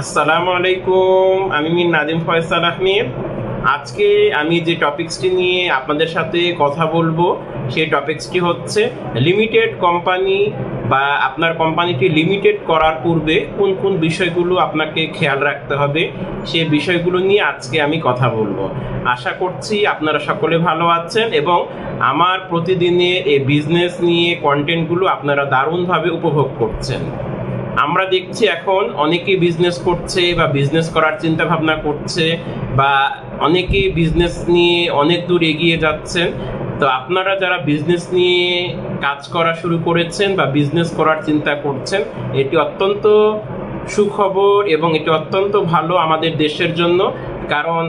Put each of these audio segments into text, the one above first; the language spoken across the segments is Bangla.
আসসালামু আলাইকুম। আমি মির নাদিম ফয়সাল আহমেদ। আজকে আমি যে টপিকসটি নিয়ে আপনাদের সাথে কথা বলবো সেই টপিকসটি হচ্ছে লিমিটেড কোম্পানি বা আপনার কোম্পানিটি লিমিটেড করার পূর্বে কোন কোন বিষয়গুলো আপনাকে খেয়াল রাখতে হবে সেই বিষয়গুলো নিয়ে আজকে আমি কথা বলবো। আশা করছি আপনারা সকলে ভালো আছেন এবং আমার প্রতিদিনের এই বিজনেস নিয়ে কন্টেন্টগুলো আপনারা দারুণভাবে উপভোগ করছেন। আমরা দেখছি এখন অনেকেই বিজনেস করছে বা বিজনেস করার চিন্তা ভাবনা করছে বা অনেকেই বিজনেস নিয়ে অনেক দূর এগিয়ে যাচ্ছেন। তো আপনারা যারা বিজনেস নিয়ে কাজ করা শুরু করেছেন বা বিজনেস করার চিন্তা করছেন, এটি অত্যন্ত সুখবর এবং এটি অত্যন্ত ভালো আমাদের দেশের জন্য। কারণ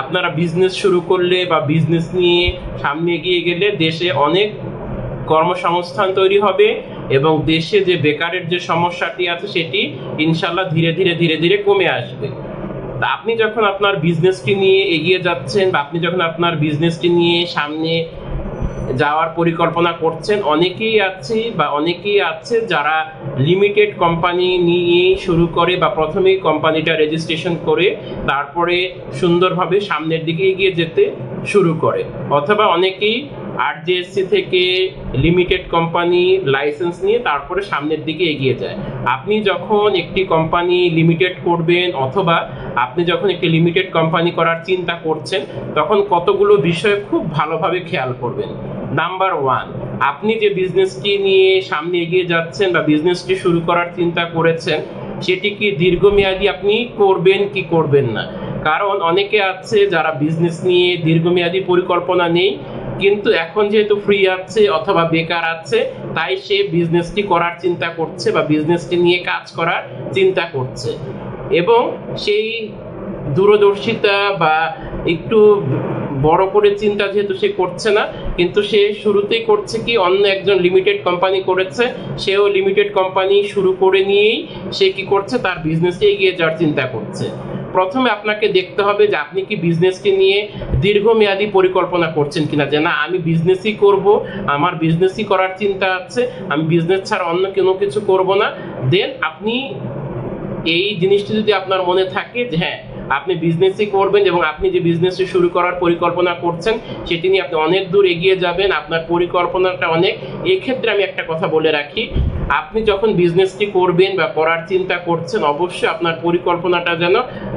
আপনারা বিজনেস শুরু করলে বা বিজনেস নিয়ে সামনে এগিয়ে গেলে দেশে অনেক কর্মসংস্থান তৈরি হবে এবং দেশে যে বেকারের যে সমস্যাটি আছে সেটি ইনশাল্লাহ ধীরে ধীরে ধীরে ধীরে কমে আসবে। তা আপনি যখন আপনার বিজনেসটি নিয়ে এগিয়ে যাচ্ছেন বা আপনি যখন আপনার বিজনেসটি নিয়ে সামনে যাওয়ার পরিকল্পনা করছেন, অনেকেই আছে যারা লিমিটেড কোম্পানি নিয়ে শুরু করে বা প্রথমেই কোম্পানিটা রেজিস্ট্রেশন করে তারপরে সুন্দরভাবে সামনের দিকে এগিয়ে যেতে শুরু করে, অথবা অনেকেই আরজেএসসি থেকে লিমিটেড কোম্পানি লাইসেন্স নিয়ে তারপরে সামনের দিকে এগিয়ে যায়। আপনি যখন একটি কোম্পানি লিমিটেড করবেন অথবা আপনি যখন একটি লিমিটেড কোম্পানি করার চিন্তা করছেন, তখন কতগুলো বিষয় খুব ভালোভাবে খেয়াল করবেন। নাম্বার 1, আপনি যে বিজনেসটি নিয়ে সামনে এগিয়ে যাচ্ছেন বা বিজনেসটি শুরু করার চিন্তা করেছেন সেটি কি দীর্ঘমেয়াদী আপনি করবেন কি করবেন না। কারণ অনেকে আছে যারা বিজনেস নিয়ে দীর্ঘমেয়াদী পরিকল্পনা নেই, কিন্তু এখন যেহেতু ফ্রি আছে অথবা বেকার আছে তাই সে বিজনেসটি করার চিন্তা করছে বা বিজনেসটি নিয়ে কাজ করার চিন্তা করছে এবং সেই দূরদর্শিতা বা একটু বড় করে চিন্তা যেহেতু সে করছে না, কিন্তু সে শুরুতেই করছে কি অন্য একজন লিমিটেড কোম্পানি করেছে, সেও লিমিটেড কোম্পানি শুরু করে নিয়েই সে কি করছে তার বিজনেসে এগিয়ে যাওয়ার চিন্তা করছে। প্রথমে আপনাকে দেখতে হবে যে আপনি কি বিজনেসটি নিয়ে দীর্ঘমেয়াদী পরিকল্পনা করছেন কিনা, যে না আমি বিজনেসই করব, আমার বিজনেসই করার চিন্তা আছে, আমি বিজনেস ছাড়া অন্য কোনো কিছু করব না। দেন আপনি এই জিনিসটি যদি আপনার মনে থাকে যে হ্যাঁ আপনি বিজনেসই করবেন এবং আপনি যে বিজনেসটি শুরু করার পরিকল্পনা করছেন সেটি নিয়ে আপনি অনেক দূর এগিয়ে যাবেন, আপনার পরিকল্পনাটা অনেক। এক্ষেত্রে আমি একটা কথা বলে রাখি, আপনি যখন বিজনেসটি করবেন বা করার চিন্তা করছেন অবশ্যই আপনার পরিকল্পনাটা যেন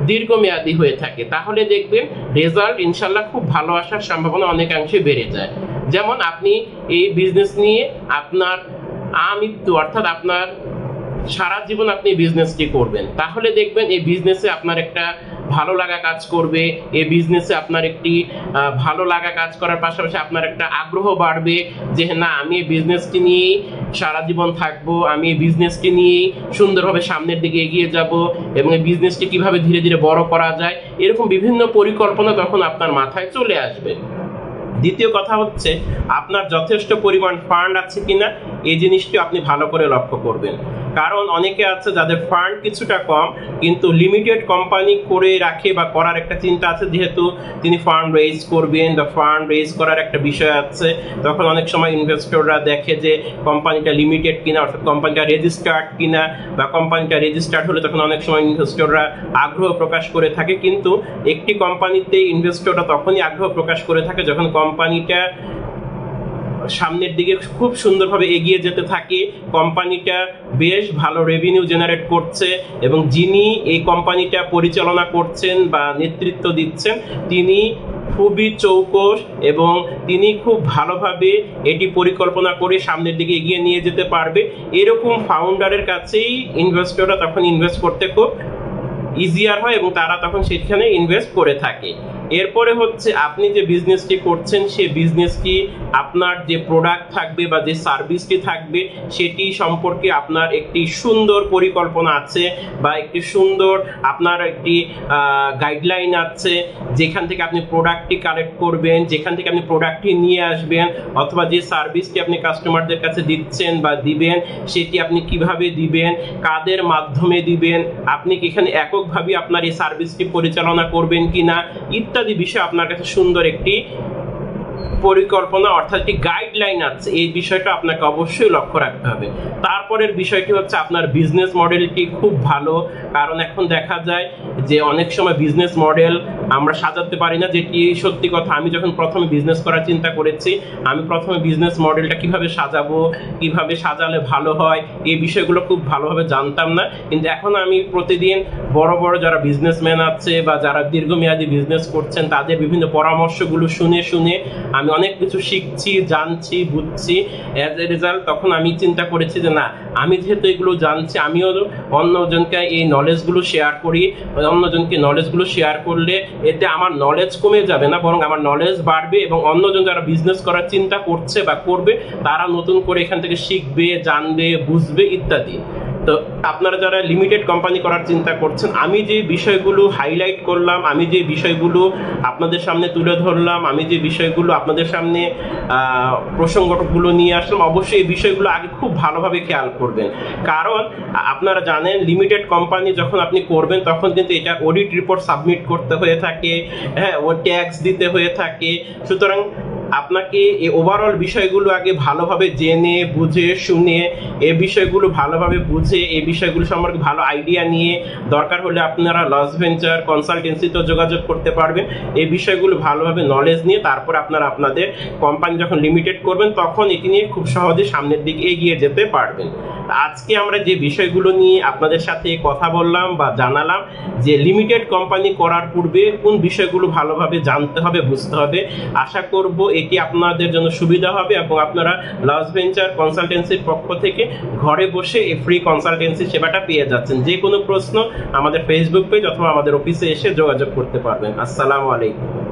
দীর্ঘমেয়াদী হয়ে থাকে, তাহলে দেখবেন রেজাল্ট ইনশাল্লাহ খুব ভালো আসার সম্ভাবনা অনেকাংশে বেড়ে যায়। যেমন আপনি এই বিজনেস নিয়ে আপনার আমৃত্যু অর্থাৎ আপনার সারা জীবন আপনি বিজনেসটি করবেন, তাহলে দেখবেন এই বিজনেসে আপনার একটা ভালো লাগা কাজ করবে, এই বিজনেসে আপনার একটি ভালো লাগা কাজ করার পাশাপাশি আপনার একটা আগ্রহ বাড়বে যে না আমি এই বিজনেসটি নিয়েই সারা জীবন থাকবো, আমি এই বিজনেসটি নিয়েই সুন্দরভাবে সামনের দিকে এগিয়ে যাব এবং এই বিজনেসটি কিভাবে ধীরে ধীরে বড় করা যায়, এরকম বিভিন্ন পরিকল্পনা তখন আপনার মাথায় চলে আসবে। দ্বিতীয় কথা হচ্ছে আপনার যথেষ্ট পরিমাণ ফান্ড আছে কিনা, এই জিনিসটি আপনি ভালো করে লক্ষ্য করবেন। কারণ অনেকে আছে যাদের ফান্ড কিছুটা কম কিন্তু লিমিটেড কোম্পানি করে রাখে বা করার একটা চিন্তা আছে, যেহেতু তিনি ফান্ড রেজ করবেন বা ফান্ড রেজ করার একটা বিষয় আছে, তখন অনেক সময় ইনভেস্টররা দেখে যে কোম্পানিটা লিমিটেড কিনা অর্থাৎ কোম্পানিটা রেজিস্টার্ড কিনা, বা কোম্পানিটা রেজিস্টার্ড হলে তখন অনেক সময় ইনভেস্টররা আগ্রহ প্রকাশ করে থাকে। কিন্তু একটি কোম্পানিতে ইনভেস্টররা তখনই আগ্রহ প্রকাশ করে থাকে যখন কোম্পানিটা সামনের দিকে খুব সুন্দরভাবে এগিয়ে যেতে থাকে, কোম্পানিটা বেশ ভালো রেভিনিউ জেনারেট করছে এবং যিনি এই কোম্পানিটা পরিচালনা করছেন বা নেতৃত্ব দিচ্ছেন তিনি খুবই চৌকস এবং তিনি খুব ভালোভাবে এটি পরিকল্পনা করে সামনের দিকে এগিয়ে নিয়ে যেতে পারবে। এরকম ফাউন্ডারের কাছেই ইনভেস্টররা তখন ইনভেস্ট করতে খুব ইজিয়ার হয় এবং তারা তখন সেখানে ইনভেস্ট করে থাকে। এরপরে হচ্ছে আপনি যে বিজনেসটি করছেন সেই বিজনেসটি আপনার যে প্রোডাক্ট থাকবে বা যে সার্ভিসটি থাকবে সেটি সম্পর্কে আপনার একটি সুন্দর পরিকল্পনা আছে বা একটি সুন্দর আপনার একটি গাইডলাইন আছে, যেখান থেকে আপনি প্রোডাক্টটি কালেক্ট করবেন, যেখান থেকে আপনি প্রোডাক্টটি নিয়ে আসবেন, অথবা যে সার্ভিসটি আপনি কাস্টমারদের কাছে দিচ্ছেন বা দিবেন সেটি আপনি কিভাবে দিবেন, কাদের মাধ্যমে দিবেন, আপনি কি এখানে এককভাবে আপনার এই সার্ভিসটি পরিচালনা করবেন কিনা ইত্যাদি বিষয় আপনার কাছে সুন্দর একটি পরিকল্পনা অর্থাৎ একটি গাইডলাইন আছে, এই বিষয়টা আপনাকে অবশ্যই লক্ষ্য রাখতে হবে। তারপরের বিষয়টি হচ্ছে আপনার বিজনেস মডেলটি খুব ভালো, কারণ এখন দেখা যায় যে অনেক সময় বিজনেস মডেল আমরা সাজাতে পারি না, যেটি সত্যি কথা। আমি যখন প্রথমে বিজনেস করার চিন্তা করেছি, আমি প্রথমে বিজনেস মডেলটা কিভাবে সাজাবো, কিভাবে সাজালে ভালো হয়, এই বিষয়গুলো খুব ভালোভাবে জানতাম না। কিন্তু এখন আমি প্রতিদিন বড় বড় যারা বিজনেসম্যান আছে বা যারা দীর্ঘমেয়াদী বিজনেস করছেন তাদের বিভিন্ন পরামর্শগুলো শুনে শুনে আমি অনেক কিছু শিখছি, জানছি, বুঝছি। অ্যাজ এ রেজাল্ট তখন আমি চিন্তা করেছি যে না, আমি যেহেতু এগুলো জানছি, আমিও অন্যজনকে এই নলেজগুলো শেয়ার করি। অন্যজনকে নলেজগুলো শেয়ার করলে এতে আমার নলেজ কমে যাবে না, বরং আমার নলেজ বাড়বে এবং অন্যজন যারা বিজনেস করার চিন্তা করছে বা করবে তারা নতুন করে এখান থেকে শিখবে, জানবে, বুঝবে ইত্যাদি। তো আপনারা যারা লিমিটেড কোম্পানি করার চিন্তা করছেন, আমি যে বিষয়গুলো হাইলাইট করলাম, আমি যে বিষয়গুলো আপনাদের সামনে তুলে ধরলাম, আমি যে বিষয়গুলো আপনাদের সামনে প্রসঙ্গগুলো নিয়ে আসলাম, অবশ্যই এই বিষয়গুলো আগে খুব ভালোভাবে খেয়াল করবেন। কারণ আপনারা জানেন লিমিটেড কোম্পানি যখন আপনি করবেন তখন কিন্তু এটা অডিট রিপোর্ট সাবমিট করতে হয়ে থাকে, হ্যাঁ, ও ট্যাক্স দিতে হয়ে থাকে। সুতরাং আপনাকে এই ওভারঅল বিষয়গুলো আগে ভালোভাবে জেনে বুঝে শুনে এই বিষয়গুলো ভালোভাবে বুঝে এই বিষয়গুলো সম্পর্কে ভালো আইডিয়া নিয়ে দরকার হলে আপনারা লস ভেঞ্চার কনসালটেন্সিতেও যোগাযোগ করতে পারবেন। এই বিষয়গুলো ভালোভাবে নলেজ নিয়ে তারপর আপনারা আপনাদের কোম্পানি যখন লিমিটেড করবেন তখন এটি নিয়ে খুব সহজে সামনের দিকে এগিয়ে যেতে পারবেন। আজকে আমরা যে বিষয়গুলো নিয়ে আপনাদের সাথে কথা বললাম বা জানালাম যে লিমিটেড কোম্পানি করার পূর্বে কোন বিষয়গুলো ভালোভাবে জানতে হবে, বুঝতে হবে, আশা করব এটি আপনাদের জন্য সুবিধা হবে এবং আপনারা লস ভেঞ্চার কনসালটেন্সির পক্ষ থেকে ঘরে বসে এই ফ্রি কনসালটেন্সি সেবাটা পেয়ে যাচ্ছেন। যে কোনো প্রশ্ন আমাদের ফেসবুক পেজ অথবা আমাদের অফিসে এসে যোগাযোগ করতে পারবেন। আসসালামু আলাইকুম।